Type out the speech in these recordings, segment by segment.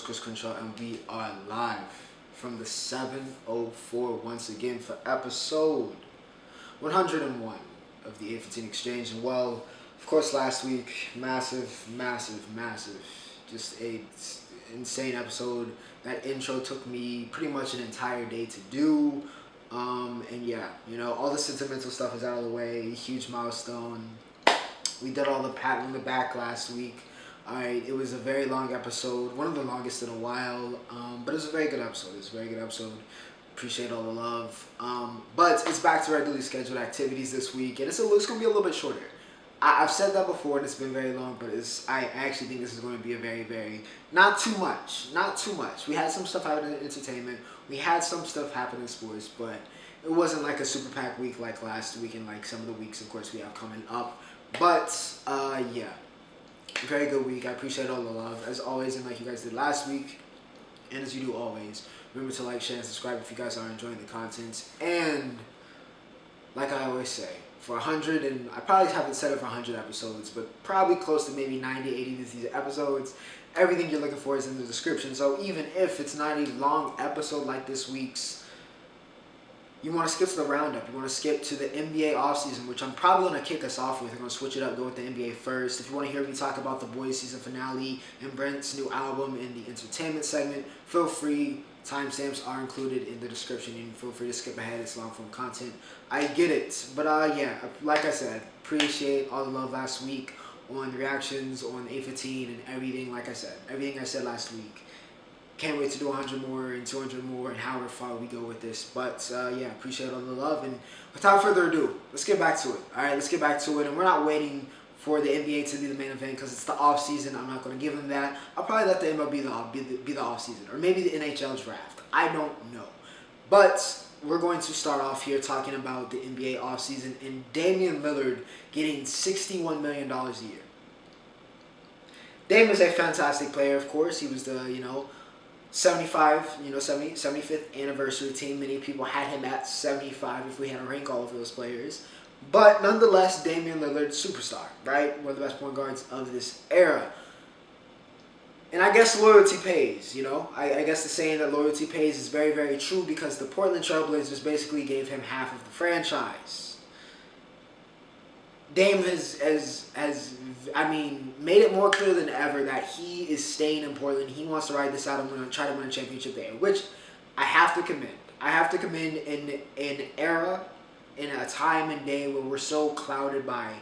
host, Chris Crenshaw, and we are live from the 704 once again for episode 101 of the A15 Exchange. And well, of course, last week, massive, just a insane episode. That intro took me pretty much an entire day to do. And yeah, all the sentimental stuff is out of the way. Huge milestone. We did all the pat on the back last week. Alright, it was a very long episode, one of the longest in a while, but it was a very good episode. Appreciate all the love. But it's back to regularly scheduled activities this week, and it's going to be a little bit shorter. I've said that before, and it's been very long, but I actually think this is going to be a very, not too much. We had some stuff happen in entertainment. We had some stuff happen in sports, but it wasn't like a super packed week like last week and like some of the weeks, of course, we have coming up. But, yeah. Very good week. I appreciate all the love, as always, and like you guys did last week, and as you do always. Remember to like, share, and subscribe if you guys are enjoying the content. And, like I always say, for 100, and I probably haven't said it for 100 episodes, but probably close to maybe 90, 80 of these episodes, everything you're looking for is in the description. So even if it's not a long episode like this week's, you want to skip to the Roundup. You want to skip to the NBA offseason, which I'm probably going to kick us off with. I'm going to switch it up, go with the NBA first. If you want to hear me talk about the boys' season finale and Brent's new album in the entertainment segment, feel free. Timestamps are included in the description. You can feel free to skip ahead. It's long-form content. I get it. But yeah, like I said, appreciate all the love last week on reactions, on A15 and everything. Like I said, everything I said last week. Can't wait to do 100 more and 200 more and however far we go with this. But yeah, appreciate all the love. And without further ado, let's get back to it. All right, let's get back to it. And we're not waiting for the NBA to be the main event because it's the off season. I'm not going to give them that. I'll probably let the MLB be the off season, or maybe the NHL Draft. I don't know. But we're going to start off here talking about the NBA off season and Damian Lillard getting $61 million a year. Dame is a fantastic player, of course. He was the 75th anniversary team. Many people had him at 75 if we had to rank all of those players. But nonetheless, Damian Lillard, superstar, right? One of the best point guards of this era. And I guess loyalty pays, I guess the saying that loyalty pays is very, very true because the Portland Trailblazers basically gave him half of the franchise. Dame has made it more clear than ever that he is staying in Portland. He wants to ride this out and try to win a championship there, which I have to commend. I have to commend in an era, in a time and day where we're so clouded by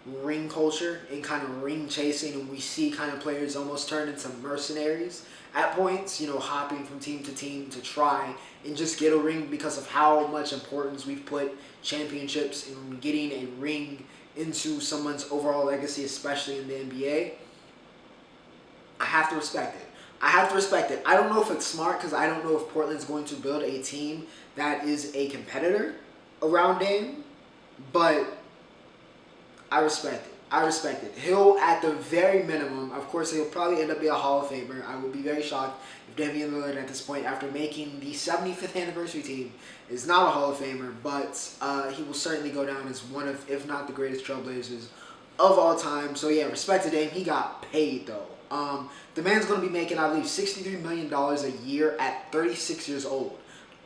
ring culture and kind of ring chasing, and we see kind of players almost turn into mercenaries at points, hopping from team to team to try and just get a ring because of how much importance we've put championships and getting a ring into someone's overall legacy, especially in the NBA. I have to respect it. I don't know if it's smart because I don't know if Portland's going to build a team that is a competitor around Dame, but I respect it. He'll, at the very minimum, of course, he'll probably end up being a Hall of Famer. I would be very shocked if Damian Lillard at this point, after making the 75th anniversary team, is not a Hall of Famer, but he will certainly go down as one of, if not the greatest Trailblazers of all time. So yeah, respect to Dame. He got paid, though. The man's going to be making, I believe, $63 million a year at 36 years old.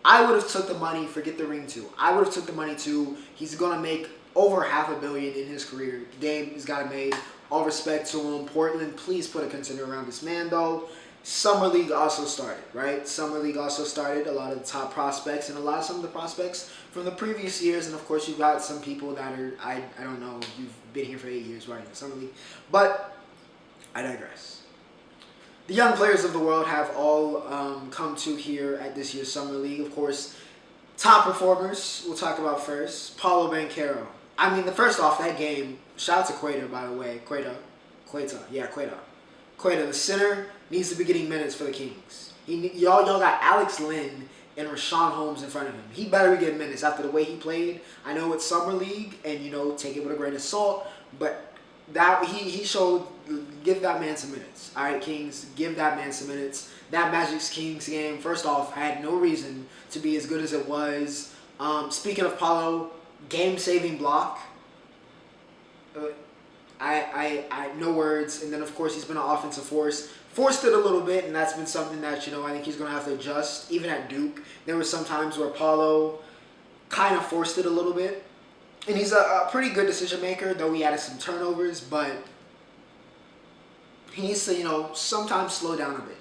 I would have took the money, forget the ring too. I would have took the money too. He's going to make over $500 million in his career. Dame has got it made. All respect to him. Portland, please put a contender around this man, though. Summer League also started, right? Summer League also started. A lot of the top prospects and some of the prospects from the previous years. And, of course, you've got some people that are, I don't know, you've been here for 8 years, right, in Summer League. But I digress. The young players of the world have all come to here at this year's Summer League. Of course, top performers we'll talk about first. Paolo Banchero. First off, that game, shout out to Queta, by the way. Queta, the center, needs to be getting minutes for the Kings. Y'all got Alex Lynn and Rashawn Holmes in front of him. He better be getting minutes after the way he played. I know it's Summer League, and, take it with a grain of salt, but that he showed, give that man some minutes. All right, Kings, give that man some minutes. That Magic Kings game, first off, had no reason to be as good as it was. Speaking of Paolo, game-saving block. I no words. And then, of course, he's been an offensive force forced it a little bit, and that's been something that, I think he's going to have to adjust. Even at Duke, there were some times where Paulo kind of forced it a little bit. And he's a pretty good decision maker, though he added some turnovers, but he needs to, sometimes slow down a bit.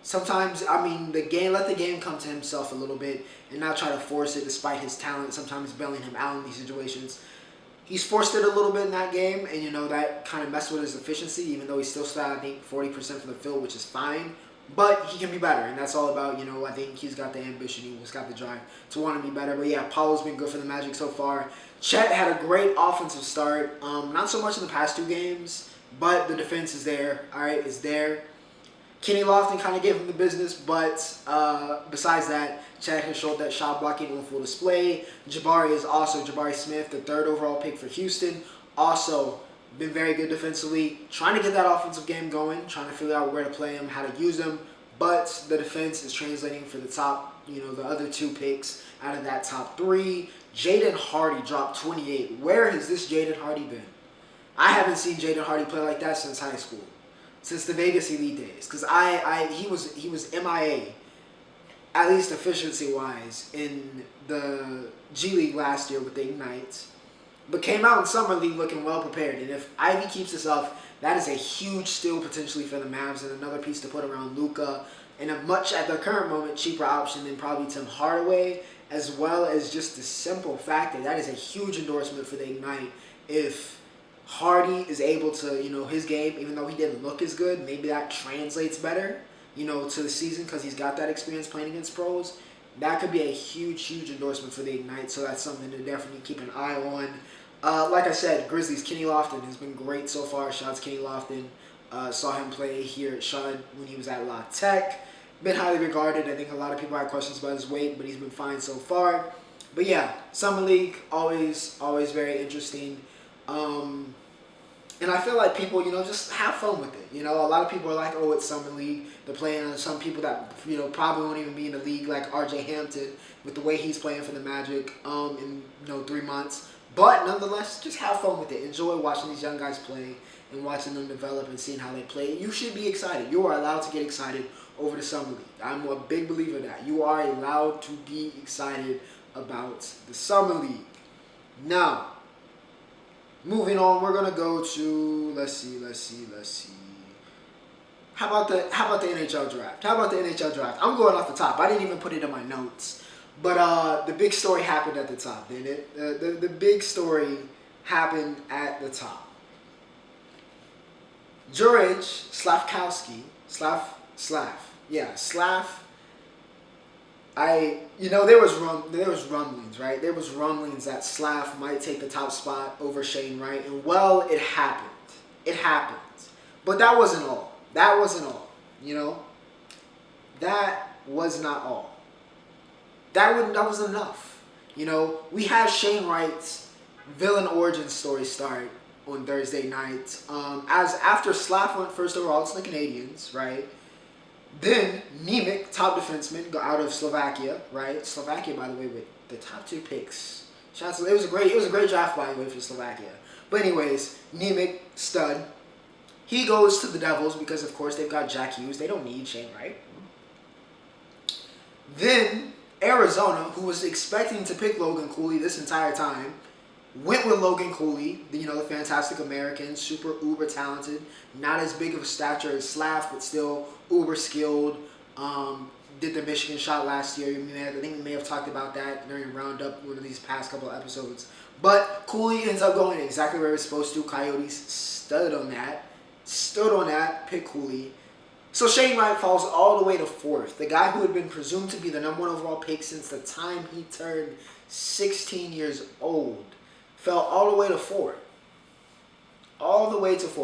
Sometimes, let the game come to himself a little bit and not try to force it despite his talent. Sometimes bailing him out in these situations. He's forced it a little bit in that game, and, that kind of messed with his efficiency, even though he still shot, I think, 40% from the field, which is fine. But he can be better, and that's all about, I think he's got the ambition, he's got the drive to want to be better. But yeah, Paulo's been good for the Magic so far. Chet had a great offensive start, not so much in the past 2 games, but the defense is there, all right, it's there. Kenny Lofton kind of gave him the business, but besides that, Chet has showed that shot blocking on full display. Jabari Smith, the 3rd overall pick for Houston, also been very good defensively, trying to get that offensive game going, trying to figure out where to play him, how to use him, but the defense is translating for the top, the other 2 picks out of that top 3. Jaden Hardy dropped 28. Where has this Jaden Hardy been? I haven't seen Jaden Hardy play like that since high school, since the Vegas Elite days, because he was MIA, at least efficiency-wise, in the G League last year with the Ignite. But came out in Summer League looking well prepared. And if Ivy keeps this up, that is a huge steal potentially for the Mavs and another piece to put around Luka. And a much, at the current moment, cheaper option than probably Tim Hardaway, as well as just the simple fact that is a huge endorsement for the Ignite. If Hardy is able to, his game, even though he didn't look as good, maybe that translates better, to the season because he's got that experience playing against pros. That could be a huge, huge endorsement for the Ignite, so that's something to definitely keep an eye on. Like I said, Grizzlies, Kenny Lofton has been great so far. Shouts Kenny Lofton. Saw him play here at Shud when he was at La Tech. Been highly regarded. I think a lot of people have questions about his weight, but he's been fine so far. But yeah, Summer League, always very interesting. And I feel like people, just have fun with it. A lot of people are like, oh, it's Summer League. They're playing some people that, probably won't even be in the league, like RJ Hampton, with the way he's playing for the Magic in, 3 months. But nonetheless, just have fun with it. Enjoy watching these young guys play and watching them develop and seeing how they play. You should be excited. You are allowed to get excited over the Summer League. I'm a big believer in that. You are allowed to be excited about the Summer League. Now, moving on, we're gonna go to let's see. How about the NHL Draft? I'm going off the top. I didn't even put it in my notes. But the big story happened at the top, didn't it? The big story happened at the top. Juraj Slavkovsky, Slav. There was rumblings, right? There was rumblings that Slav might take the top spot over Shane Wright, and well, it happened. But that wasn't all. That was not all. That wasn't enough. We had Shane Wright's villain origin story start on Thursday night. After Slav went first overall to the Canadians, right? Then Nemec, top defenseman, out of Slovakia, right? Slovakia, by the way, with the top 2 picks. It was a great draft, by the way, for Slovakia. But anyways, Nemec, stud. He goes to the Devils because, of course, they've got Jack Hughes. They don't need Shane Wright. Then Arizona, who was expecting to pick Logan Cooley this entire time, went with Logan Cooley, the fantastic American, super uber talented, not as big of a stature as Slav, but still uber skilled. Did the Michigan shot last year. I think we may have talked about that during Roundup, one of these past couple of episodes. But Cooley ends up going exactly where it's supposed to. Coyotes stood on that, pick Cooley. So Shane Wright falls all the way to 4th. The guy who had been presumed to be the number 1 overall pick since the time he turned 16 years old fell all the way to 4.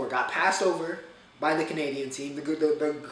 Got passed over by the Canadian team. The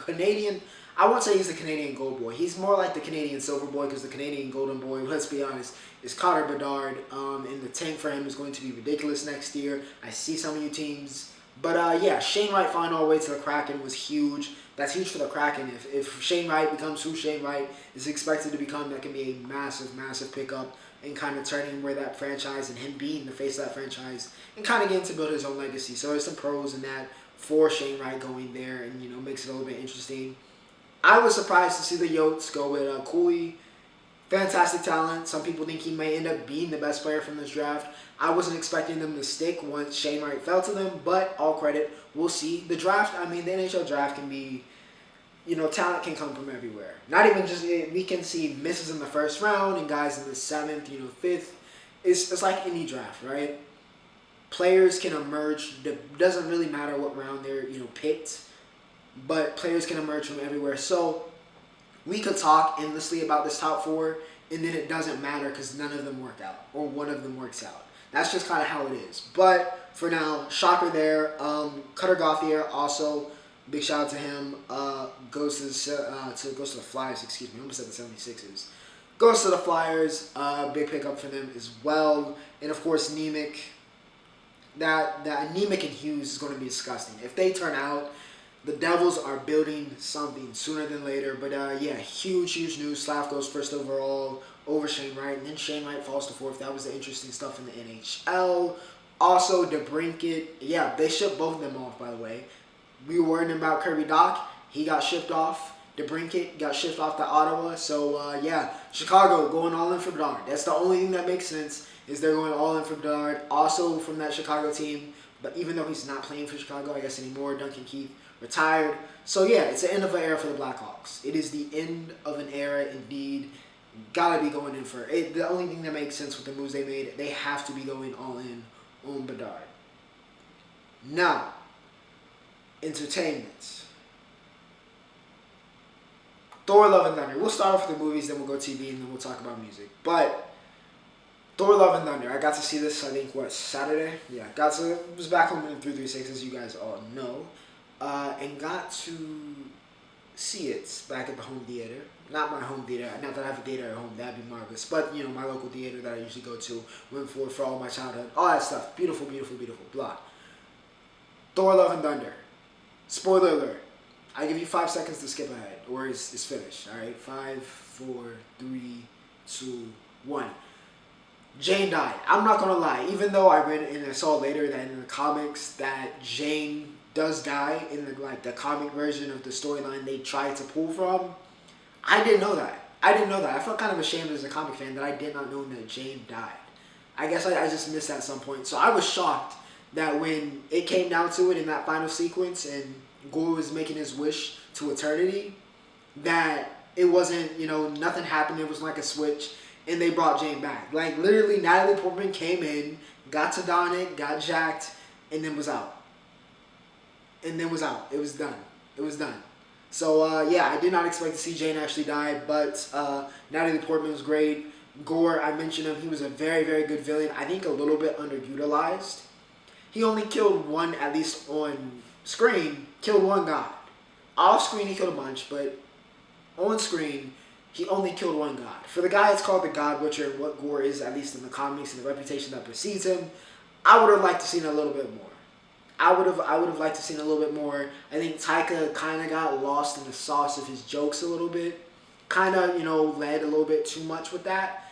Canadian, I won't say he's the Canadian Gold Boy. He's more like the Canadian Silver Boy because the Canadian Golden Boy, let's be honest, is Connor Bedard. And the tank for him is going to be ridiculous next year. I see some of you teams. But Shane Wright falling all the way to the Kraken was huge. That's huge for the Kraken. If Shane Wright becomes who Shane Wright is expected to become, that can be a massive, massive pickup and kind of turning where that franchise and him being the face of that franchise and kind of getting to build his own legacy. So there's some pros in that for Shane Wright going there, and makes it a little bit interesting. I was surprised to see the Yotes go with Cooley. Fantastic talent. Some people think he may end up being the best player from this draft. I wasn't expecting them to stick once Shane Wright fell to them, but all credit. We'll see. The draft, the NHL draft can be, talent can come from everywhere. Not even just, we can see misses in the first round and guys in the 7th, 5th. It's like any draft, right? Players can emerge. It doesn't really matter what round they're, picked, but players can emerge from everywhere. So we could talk endlessly about this top 4, and then it doesn't matter because none of them work out, or one of them works out. That's just kind of how it is. But for now, shocker there. Cutter Gauthier also, big shout out to him. Goes to the Flyers. Excuse me, I almost said the 76ers. Goes to the Flyers. Big pickup for them as well. And of course, Nemec. That Nemec and Hughes is going to be disgusting. If they turn out, the Devils are building something sooner than later. But yeah, huge news. Slav goes first overall over Shane Wright, and then Shane Wright falls to 4th. That was the interesting stuff in the NHL. Also, DeBrincat. Yeah, they shipped both of them off, by the way. We were worrying about Kirby Dach. He got shipped off. DeBrincat got shipped off to Ottawa. So, yeah, Chicago going all in for Bedard. That's the only thing that makes sense, is they're going all in for Bedard. Also from that Chicago team, but even though he's not playing for Chicago, I guess, anymore, Duncan Keith retired. So, yeah, it's the end of an era for the Blackhawks. It is the end of an era, indeed. Gotta be going in for it. The only thing that makes sense with the moves they made, they have to be going all in on Bedard. Now, entertainment. Thor Love and Thunder. We'll start off with the movies, then we'll go TV, and then we'll talk about music. But Thor Love and Thunder. I got to see this, I think, Saturday? Yeah, was back home in 336, as you guys all know. And got to see it back at the home theater. Not my home theater. Not that I have a theater at home. That'd be marvelous. But, my local theater that I usually go to. Went for all my childhood. All that stuff. Beautiful, beautiful, beautiful. Blah. Thor Love and Thunder. Spoiler alert. I give you 5 seconds to skip ahead. Or it's finished. Alright? 5, 4, 3, 2, 1. Jane died. I'm not going to lie. Even though I read and I saw later that in the comics that Jane does die in the comic version of the storyline they tried to pull from, I didn't know that. I felt kind of ashamed as a comic fan that I did not know that Jane died. I guess I just missed that at some point. So I was shocked that when it came down to it in that final sequence and Gore was making his wish to eternity, that it wasn't, nothing happened. It was like a switch, and they brought Jane back. Like, literally, Natalie Portman came in, got to don it, got jacked, and then was out. It was done. So, yeah, I did not expect to see Jane actually die, but Natalie Portman was great. Gore, I mentioned him. He was a very, very good villain. I think a little bit underutilized. He only killed one, at least on screen, killed one god. Off screen, he killed a bunch, but on screen, he only killed one god. For the guy, it's called the God Butcher, and what Gore is, at least in the comics, and the reputation that precedes him, I would have liked to seen a little bit more. I would have liked to seen a little bit more. I think Taika kind of got lost in the sauce of his jokes a little bit. Kind of, led a little bit too much with that.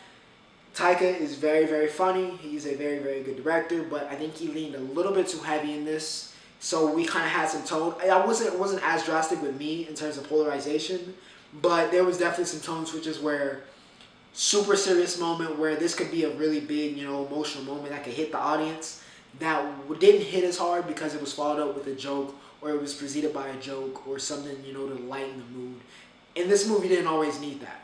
Taika is very, very funny. He's a very, very good director, but I think he leaned a little bit too heavy in this. So we kind of had some tone. It wasn't as drastic with me in terms of polarization, but there was definitely some tone switches where super serious moment where this could be a really big, emotional moment that could hit the audience that didn't hit as hard because it was followed up with a joke or it was preceded by a joke or something, to lighten the mood. And this movie didn't always need that.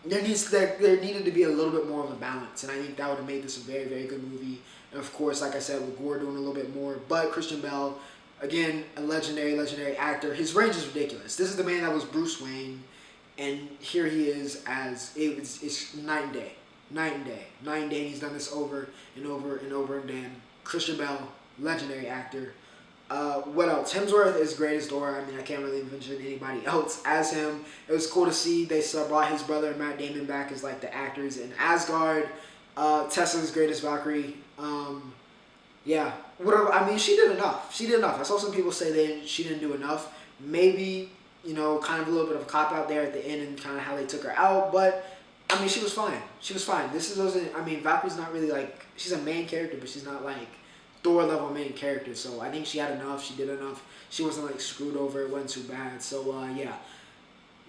There needed to be a little bit more of a balance, and I think that would have made this a very, very good movie. And of course, like I said, with Gore doing a little bit more, but Christian Bale, again, a legendary actor. His range is ridiculous. This is the man that was Bruce Wayne, and here he is as it's night and day. And he's done this over and over and over again. Christian Bale, legendary actor. What else? Hemsworth is great as Thor. I mean, I can't really mention anybody else as him. It was cool to see they brought his brother Matt Damon back as like the actors in Asgard. Tessa's great as Valkyrie. Yeah. She did enough. I saw some people say she didn't do enough. Maybe, kind of a little bit of a cop-out there at the end and kind of how they took her out. But, she was fine. Valkyrie's not really like, she's a main character, but she's not like Thor level main character. So I think she had enough. She did enough. She wasn't like screwed over. It wasn't too bad. So yeah.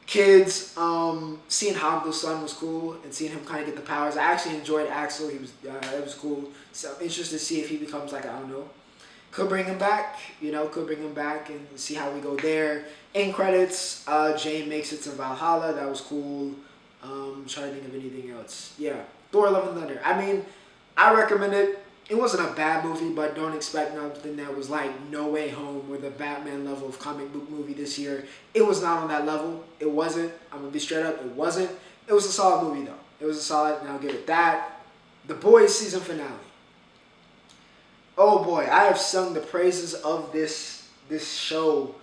Kids, seeing Hamil's son was cool, and seeing him kind of get the powers. I actually enjoyed Axel. He was it was cool. So I'm interested to see if he becomes like, I don't know, could bring him back. Could bring him back and see how we go there. In credits, Jane makes it to Valhalla. That was cool. Trying to think of anything else. Yeah, Thor Love and Thunder. I mean, I recommend it. It wasn't a bad movie, but don't expect nothing that was like No Way Home or the Batman level of comic book movie this year. It was not on that level. It wasn't. I'm going to be straight up. It wasn't. It was a solid movie, though. It was a solid, and I'll give it that. The Boys season finale. Oh, boy. I have sung the praises of this show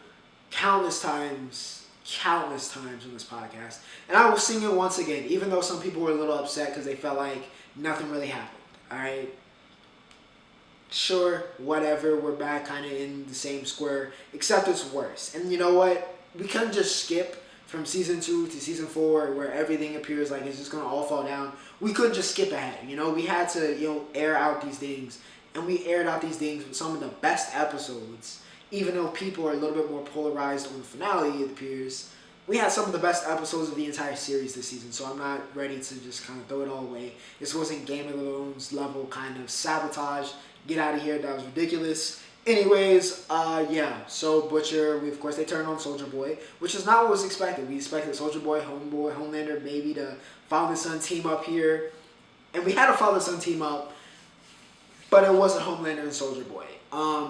countless times on this podcast. And I will sing it once again, even though some people were a little upset because they felt like nothing really happened. All right? Sure, whatever, we're back kind of in the same square, except it's worse. And you know what? We couldn't just skip from season 2 to season 4 where everything appears like it's just going to all fall down. We couldn't just skip ahead. We had to, air out these things. And we aired out these things with some of the best episodes. Even though people are a little bit more polarized on the finale, it appears. We had some of the best episodes of the entire series this season, so I'm not ready to just kind of throw it all away. This wasn't Game of Thrones level kind of sabotage. Get out of here, that was ridiculous. Anyways, yeah, so Butcher, of course, they turned on Soldier Boy, which is not what was expected. We expected Soldier Boy, Homeboy, Homelander, maybe the father-son team up here. And we had a father-son team up, but it wasn't Homelander and Soldier Boy.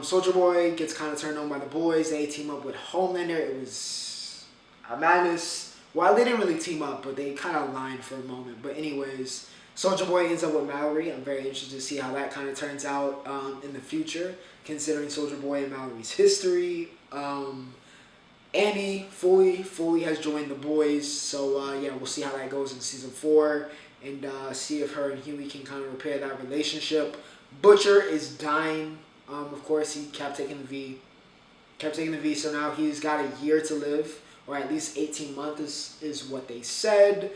Soldier Boy gets kind of turned on by the boys. They team up with Homelander. It was a madness. Well, they didn't really team up, but they kind of aligned for a moment. But anyways, Soldier Boy ends up with Mallory. I'm very interested to see how that kind of turns out in the future, considering Soldier Boy and Mallory's history. Annie fully has joined the boys. So, yeah, we'll see how that goes in season 4 and see if her and Huey can kind of repair that relationship. Butcher is dying. Of course, he kept taking the V. So now he's got a year to live, or at least 18 months is what they said.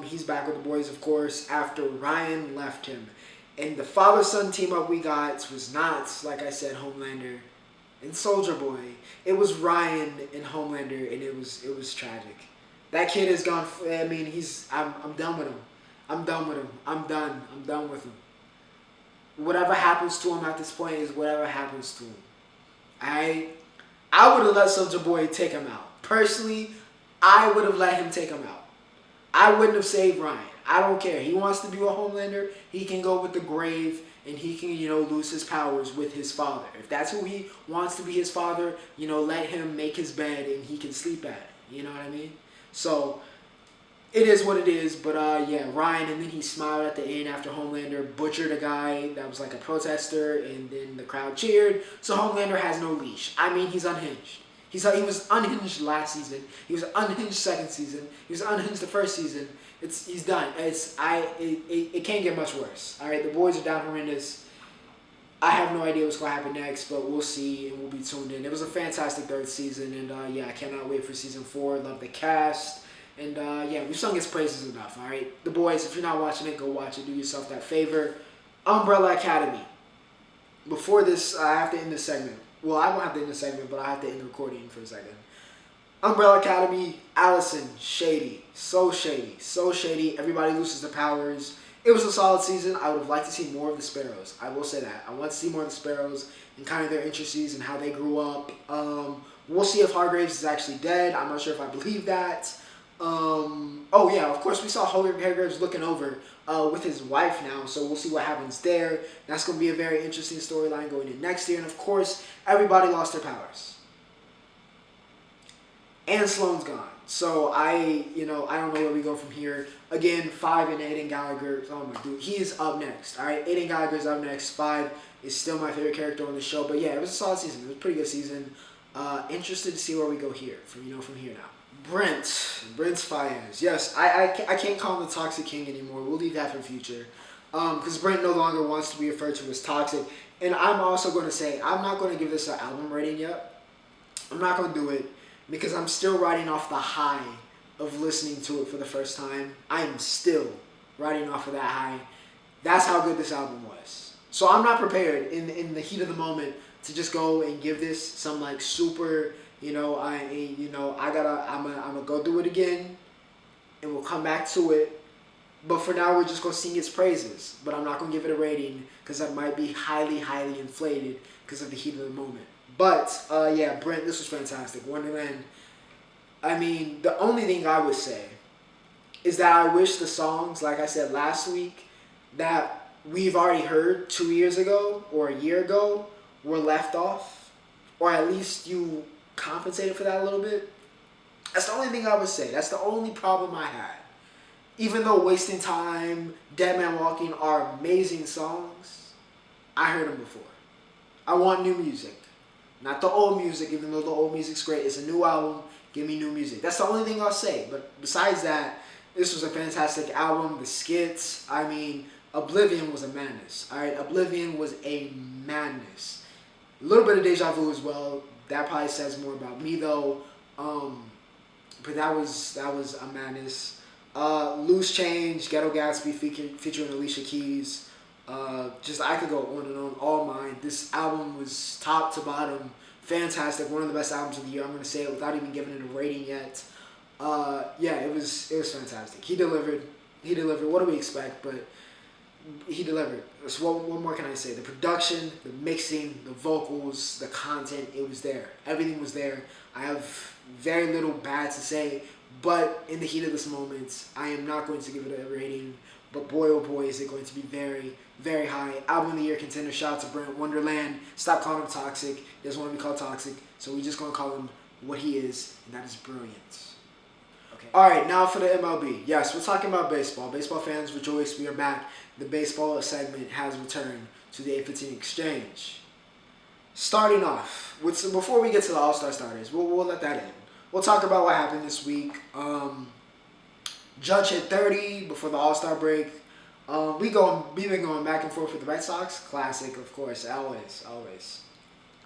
He's back with the boys, of course, after Ryan left him. And the father-son team-up we got was not, like I said, Homelander and Soldier Boy. It was Ryan and Homelander, and it was tragic. That kid is gone. I mean, I'm done with him. I'm done with him. Whatever happens to him at this point is whatever happens to him. I would have let Soldier Boy take him out. Personally, I would have let him take him out. I wouldn't have saved Ryan. I don't care. He wants to be a Homelander. He can go with the grave, and he can, lose his powers with his father. If that's who he wants to be, his father, let him make his bed, and he can sleep at it. You know what I mean? So, it is what it is. But, yeah, Ryan, and then he smiled at the end after Homelander butchered a guy that was like a protester, and then the crowd cheered. So, Homelander has no leash. I mean, he's unhinged. He was unhinged last season. He was unhinged second season. He was unhinged the first season. He's done. It can't get much worse. All right, the boys are down horrendous. I have no idea what's going to happen next, but we'll see, and we'll be tuned in. It was a fantastic third season, and yeah, I cannot wait for season 4. Love the cast, and yeah, we've sung its praises enough. All right, the boys. If you're not watching it, go watch it. Do yourself that favor. Umbrella Academy. Before this, I have to end this segment. Well, I won't have to end the segment, but I have to end the recording for a second. Umbrella Academy, Allison, shady. So shady. Everybody loses their powers. It was a solid season. I would have liked to see more of the Sparrows. I will say that. I want to see more of the Sparrows and kind of their interests and how they grew up. We'll see if Hargraves is actually dead. I'm not sure if I believe that. Oh, yeah, of course, we saw Hargraves looking over with his wife now, so we'll see what happens there. That's going to be a very interesting storyline going in next year. And, of course, everybody lost their powers. And Sloane's gone. So, I don't know where we go from here. Again, 5 and Aiden Gallagher. Oh, my dude. He is up next. All right, Aiden Gallagher's up next. 5 is still my favorite character on the show. But, yeah, it was a solid season. It was a pretty good season. Interested to see where we go here, from here now. Brent Faiyaz. Yes, I can't call him the Toxic King anymore. We'll leave that for the future. Because Brent no longer wants to be referred to as toxic. And I'm also going to say, I'm not going to give this an album rating yet. I'm not going to do it because I'm still riding off the high of listening to it for the first time. I am still riding off of that high. That's how good this album was. So I'm not prepared in the heat of the moment to just go and give this some like super, I'm gonna go do it again, and we'll come back to it. But for now, we're just gonna sing its praises. But I'm not gonna give it a rating because that might be highly, highly inflated because of the heat of the moment. But yeah, Brent, this was fantastic. Wonderland. I mean, the only thing I would say is that I wish the songs, like I said last week, that we've already heard 2 years ago or a year ago were left off, or at least you compensated for that a little bit. That's the only thing I would say. That's the only problem I had. Even though Wasting Time, Dead Man Walking are amazing songs, I heard them before. I want new music. Not the old music, even though the old music's great. It's a new album. Give me new music. That's the only thing I'll say. But besides that, this was a fantastic album. The skits, I mean, Oblivion was a madness. All right, Oblivion was a madness. A little bit of Deja Vu as well. That probably says more about me though. But that was a madness. Loose Change, Ghetto Gatsby featuring Alicia Keys. Just I could go on and on. All Mine. This album was top to bottom fantastic. One of the best albums of the year. I'm gonna say it without even giving it a rating yet. Yeah, it was fantastic. He delivered. What do we expect? But he delivered. So what more can I say? The production, the mixing, the vocals, the content, it was there. Everything was there. I have very little bad to say, but in the heat of this moment, I am not going to give it a rating. But boy, oh boy, is it going to be very, very high. Album of the year contender. Shout out to Brent. Wonderland. Stop calling him toxic. He doesn't want to be called toxic, so we're just going to call him what he is, and that is brilliant. Okay. All right, now for the MLB. Yes, we're talking about baseball. Baseball fans rejoice. We are back. The baseball segment has returned to the 815 Exchange. Starting off, before we get to the All-Star starters, we'll let that in. We'll talk about what happened this week. Judge hit 30 before the All-Star break. We've been going back and forth with the Red Sox. Classic, of course, always.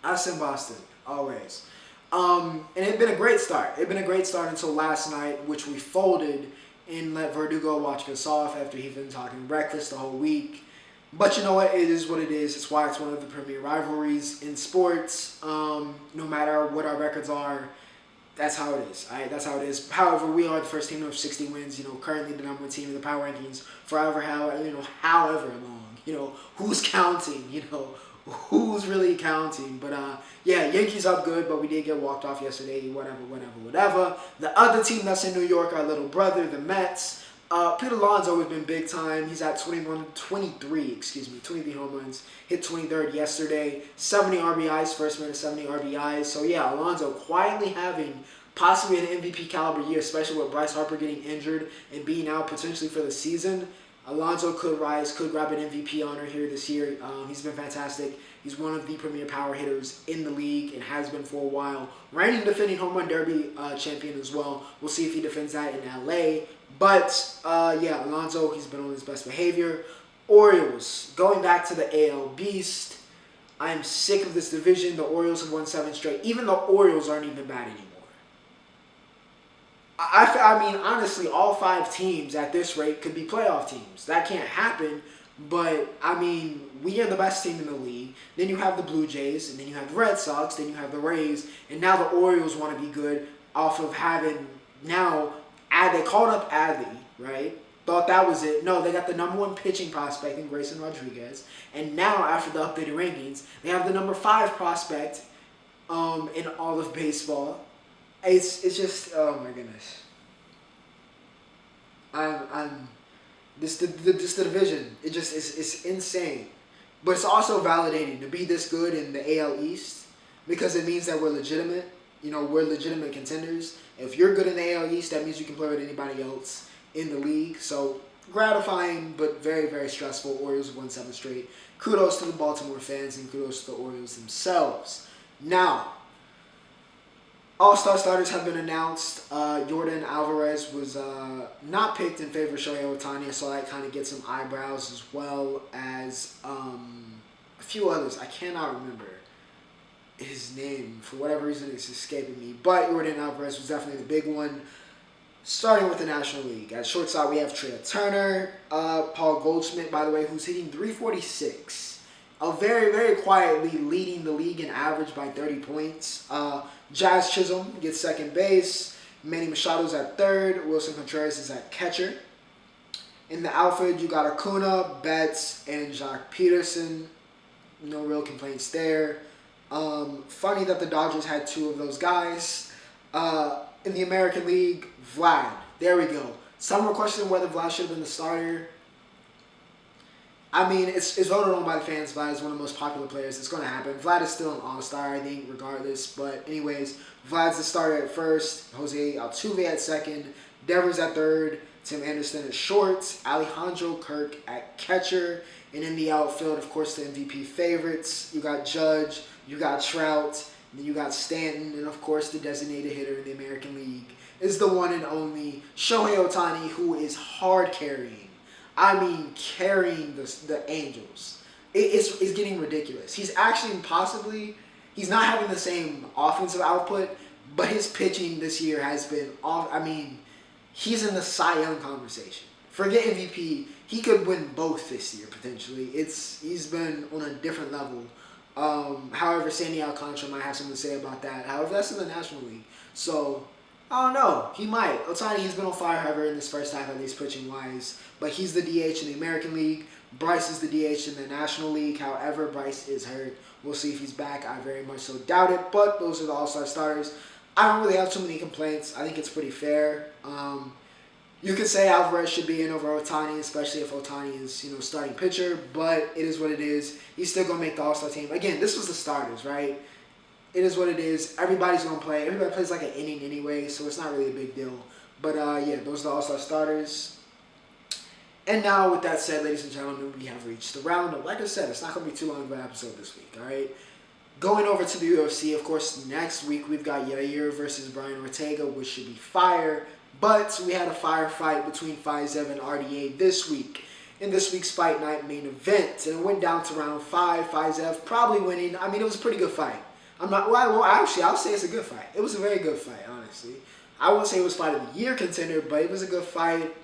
Us in Boston, always. And it had been a great start. It had been a great start until last night, which we folded and let Verdugo watch us off after he'd been talking reckless the whole week. But you know what? It is what it is. It's why it's one of the premier rivalries in sports. No matter what our records are, that's how it is. All right, that's how it is. However, we are the first team to have 60 wins. Currently the number one team in the power rankings for however long. Who's counting? Who's really counting? But yeah, Yankees up good, but we did get walked off yesterday. Whatever. The other team that's in New York, our little brother, the Mets. Pete Alonso has been big time. He's at 23 home runs. Hit 23rd yesterday. 70 RBIs, first man to 70 RBIs. So yeah, Alonso quietly having possibly an MVP caliber year, especially with Bryce Harper getting injured and being out potentially for the season. Alonso could grab an MVP honor here this year. He's been fantastic. He's one of the premier power hitters in the league and has been for a while. Reigning defending home run derby champion as well. We'll see if he defends that in LA. But yeah, Alonso, he's been on his best behavior. Orioles, going back to the AL Beast. I am sick of this division. The Orioles have won 7 straight. Even the Orioles aren't even bad anymore. I mean, honestly, all 5 teams at this rate could be playoff teams. That can't happen, but, I mean, we are the best team in the league. Then you have the Blue Jays, and then you have the Red Sox, then you have the Rays, and now the Orioles want to be good off of having now, they called up Adley, right? Thought that was it. No, they got the number 1 pitching prospect in Grayson Rodriguez, and now, after the updated rankings, they have the number 5 prospect in all of baseball. It's just, oh my goodness. This the division. It's insane, but it's also validating to be this good in the AL East because it means that we're legitimate. We're legitimate contenders. If you're good in the AL East, that means you can play with anybody else in the league. So gratifying, but very, very stressful. Orioles won 7 straight. Kudos to the Baltimore fans and kudos to the Orioles themselves. Now, All-Star starters have been announced. Jordan Alvarez was not picked in favor of Shohei Ohtani, so that kind of gets some eyebrows, as well as a few others. I cannot remember his name. For whatever reason, it's escaping me. But Jordan Alvarez was definitely the big one. Starting with the National League. At shortstop, we have Trea Turner. Paul Goldschmidt, by the way, who's hitting .346. very, very quietly leading the league in average by 30 points. Jazz Chisholm gets second base. Manny Machado's at third. Wilson Contreras is at catcher. In the outfield, you got Acuna, Betts, and Jock Peterson. No real complaints there. Funny that the Dodgers had two of those guys. In the American League, Vlad. There we go. Some were questioning whether Vlad should have been the starter. I mean, it's voted on by the fans. Vlad is one of the most popular players. It's going to happen. Vlad is still an all-star, I think, regardless. But anyways, Vlad's the starter at first. Jose Altuve at second. Devers at third. Tim Anderson at short. Alejandro Kirk at catcher. And in the outfield, of course, the MVP favorites. You got Judge. You got Trout. Then you got Stanton. And, of course, the designated hitter in the American League is the one and only Shohei Ohtani, who is hard carrying. I mean, carrying the Angels. It's getting ridiculous. He's actually he's not having the same offensive output, but his pitching this year has been off. I mean, he's in the Cy Young conversation. Forget MVP. He could win both this year, potentially. He's been on a different level. However, Sandy Alcantara might have something to say about that. However, that's in the National League. So, I don't know. He might. Ohtani, he's been on fire, however, in this first half, at least pitching-wise. But he's the DH in the American League. Bryce is the DH in the National League. However, Bryce is hurt. We'll see if he's back. I very much so doubt it. But those are the all-star starters. I don't really have too many complaints. I think it's pretty fair. You could say Alvarez should be in over Ohtani, especially if Ohtani is, starting pitcher. But it is what it is. He's still going to make the all-star team. Again, this was the starters, right? It is what it is. Everybody's going to play. Everybody plays like an inning anyway, so it's not really a big deal. But, yeah, those are the all-star starters. And now, with that said, ladies and gentlemen, we have reached the roundup. Like I said, it's not going to be too long of an episode this week, all right? Going over to the UFC, of course, next week we've got Yair versus Brian Ortega, which should be fire. But we had a firefight between Faiyaz and RDA this week. In this week's Fight Night main event. And it went down to round 5. Faiyaz probably winning. I mean, it was a pretty good fight. I'll say it's a good fight. It was a very good fight, honestly. I won't say it was fight of the year contender, but it was a good fight.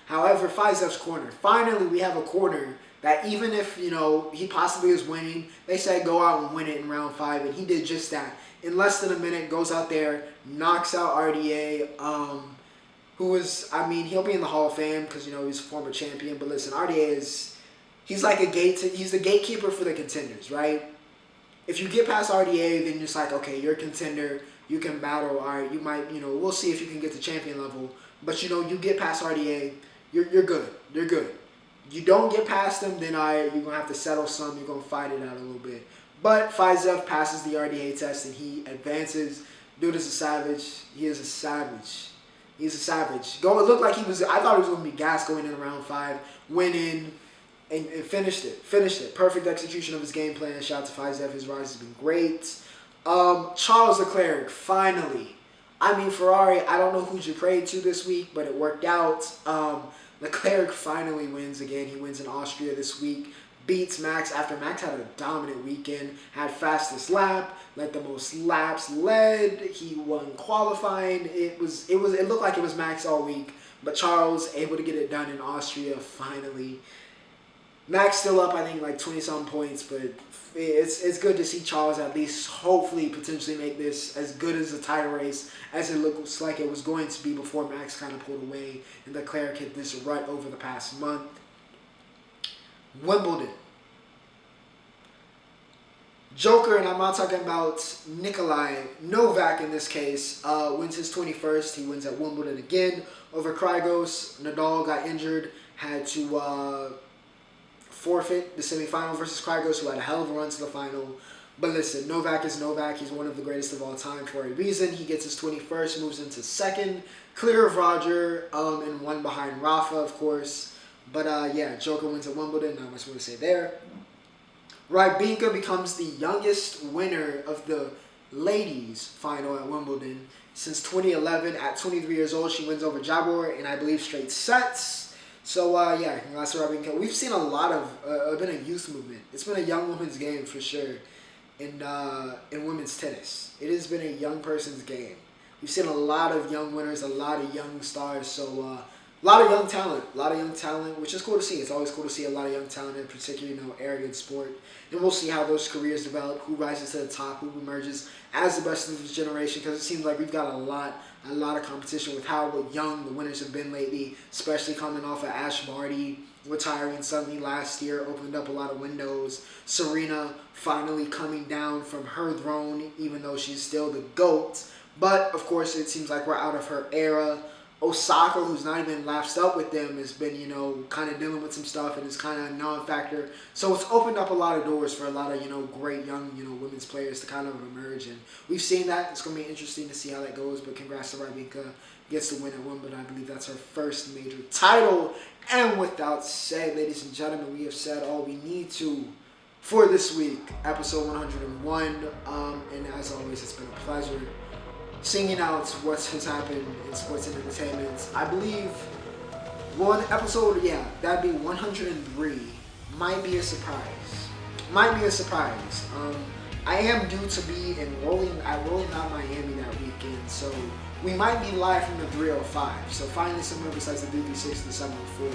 However, Faiyaz's corner. Finally, we have a corner that even if, he possibly is winning, they said go out and win it in round 5, and he did just that. In less than a minute, goes out there, knocks out RDA, who is, he'll be in the Hall of Fame because, he's a former champion. But listen, RDA he's like he's the gatekeeper for the contenders, right? If you get past RDA, then it's like, okay, you're a contender. You can battle. All right, you might, we'll see if you can get to champion level. But, you get past RDA, you're good. You're good. You don't get past them, then you're going to have to settle some. You're going to fight it out a little bit. But Faiyaz passes the RDA test, and he advances. Dude is a savage. He is a savage. He's a savage. It looked like I thought he was going to be gassed going in round 5, winning. And finished it. Perfect execution of his game plan. Shout out to Faiyaz. His rise has been great. Charles Leclerc, finally. Ferrari, I don't know who you prayed to this week, but it worked out. Leclerc finally wins again. He wins in Austria this week. Beats Max after Max had a dominant weekend. Had fastest lap. Led the most laps led. He won qualifying. It looked like it was Max all week. But Charles able to get it done in Austria finally. Max still up, I think, like 20-some points, but it's good to see Charles at least hopefully potentially make this as good as a title race as it looks like it was going to be before Max kind of pulled away and Leclerc hit this rut over the past month. Wimbledon. Joker, and I'm not talking about Nikolai Novak in this case, wins his 21st. He wins at Wimbledon again over Kyrgios. Nadal got injured, had to forfeit the semifinal versus Kyrgios, who had a hell of a run to the final. But listen, Novak is Novak. He's one of the greatest of all time for a reason. He gets his 21st, moves into second, clear of Roger, and one behind Rafa, of course. But yeah, Joker wins at Wimbledon. Not much more to say there. Rybinka becomes the youngest winner of the ladies' final at Wimbledon since 2011. At 23 years old, she wins over Jabeur in, I believe, straight sets. So, yeah, congrats to Rybinka. We've seen a lot of, been a youth movement. It's been a young woman's game for sure in women's tennis. It has been a young person's game. We've seen a lot of young winners, a lot of young stars. So, A lot of young talent, which is cool to see. It's always cool to see a lot of young talent, in particular, arrogant sport. And we'll see how those careers develop, who rises to the top, who emerges as the best of this generation, because it seems like we've got a lot of competition with how young the winners have been lately, especially coming off of Ash Barty retiring suddenly last year, opened up a lot of windows. Serena finally coming down from her throne, even though she's still the GOAT. But, of course, it seems like we're out of her era. Osaka, who's not even lapsed up with them, has been, kind of dealing with some stuff and is kind of a non-factor. So it's opened up a lot of doors for a lot of, great young, women's players to kind of emerge. And we've seen that. It's going to be interesting to see how that goes. But congrats to Rybika. Gets the win at Wimbledon. I believe that's her first major title. And without say, ladies and gentlemen, we have said all we need to for this week, episode 101. And as always, it's been a pleasure singing out what has happened in sports and entertainment. I believe one episode, that'd be 103. Might be a surprise. I am due to be at Rolling Out Miami that weekend, so we might be live from the 305. So finally somewhere besides the 336 and the 704.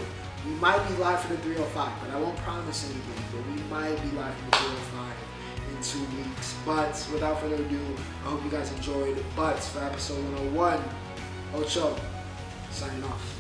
We might be live for the 305, but I won't promise anything, but we might be live from the 305 in 2 weeks. But without further ado, I hope you guys enjoyed. But for episode 101, Ocho, signing off.